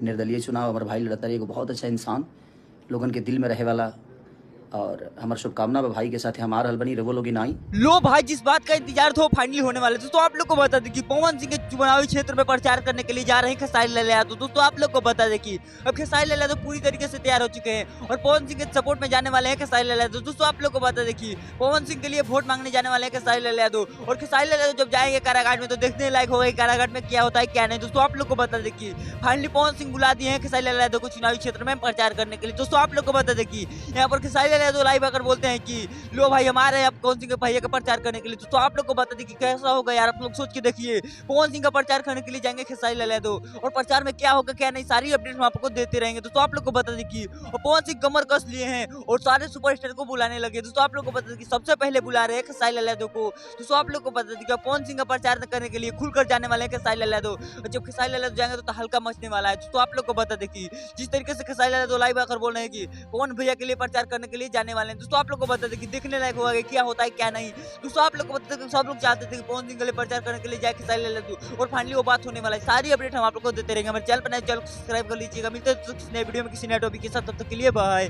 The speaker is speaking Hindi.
निर्दलीय चुनाव हमारे भाई लड़ता रही, एगो बहुत अच्छा इंसान, लोगन के दिल में रहे वाला, और हमार शुभकामना बा भाई के साथ हम आ रहल बनी, रवो लोगी नाई। लो भाई, जिस बात का इंतजार था वो फाइनली होने वाला था। तो आप लोग को बता दें कि पवन सिंह के चुनावी क्षेत्र में प्रचार करने के लिए जा रहे हैं खेसारी लाल यादव। दोस्तों आप लोग को बता दें कि अब खेसारी लाल यादव पूरी तरीके से तैयार हो चुके हैं और पवन सिंह के सपोर्ट में जाने वाले हैं खेसारी लाल यादव। दोस्तों आप लोग को बता दें कि पवन सिंह के लिए वोट मांगने जाने वाले हैं खेसारी लाल यादव, और खेसारी लाल यादव जब जाएंगे कारागार में तो देखने लायक होगा कारागार में क्या होता है क्या नहीं। दोस्तों आप लोग को बता दें कि फाइनली पवन सिंह बुला दिए हैं खेसारी लाल यादव को चुनावी क्षेत्र में प्रचार करने के लिए। दोस्तों आप लोग को बता दें कि यहाँ पर खेसारी लाल यादव लाइव आकर बोलते हैं कि लो भाई हम आ रहे हैं अब पवन सिंह के भैया का प्रचार करने के लिए। तो आप लोग को बता दें कि कैसा होगा यार, आप लोग सोच के देखिए, पवन सिंह का प्रचार करने के लिए जाएंगे खेसारी लाल यादव और प्रचार में क्या होगा क्या नहीं सारी अपडेट हम आपको देते रहेंगे। दोस्तों आप लोग को बता दें कि पवन सिंह कमर कस लिए हैं और सारे सुपरस्टार को बुलाने लगे। दोस्तों आप लोग को बता दें कि सबसे पहले बुला रहे हैं खेसारी लाल यादव को। दोस्तों आप लोग को बता दें कि पवन सिंह का प्रचार करने के लिए खुलकर जाने वाले हैं खेसारी लाल यादव, और जब खेसारी लाल यादव जाएंगे तो हल्का मचने वाला है। दोस्तों आप लोग को बता दें कि जिस तरीके से खेसारी लाल यादव लाइव आकर बोल रहे हैं कि पवन भैया के लिए प्रचार करने के लिए जाने वाले हैं। दोस्तों आप लोग को बता दें कि देखने लायक होगा क्या होता है क्या नहीं। दोस्तों आप लोग को बता दें सब लोग चाहते थे कि पवन सिंह के लिए प्रचार करने के लिए जाए खेसारी लाल यादव, और फाइनली वो बात होने वाला है। सारी अपडेट हम आप लोग को देते रहेंगे। हमारे चैनल पर नए चैनल को सब्सक्राइब कर लीजिएगा। मिलते हैं नए वीडियो में किसी नए टॉपिक के साथ, तब तक के लिए बाय।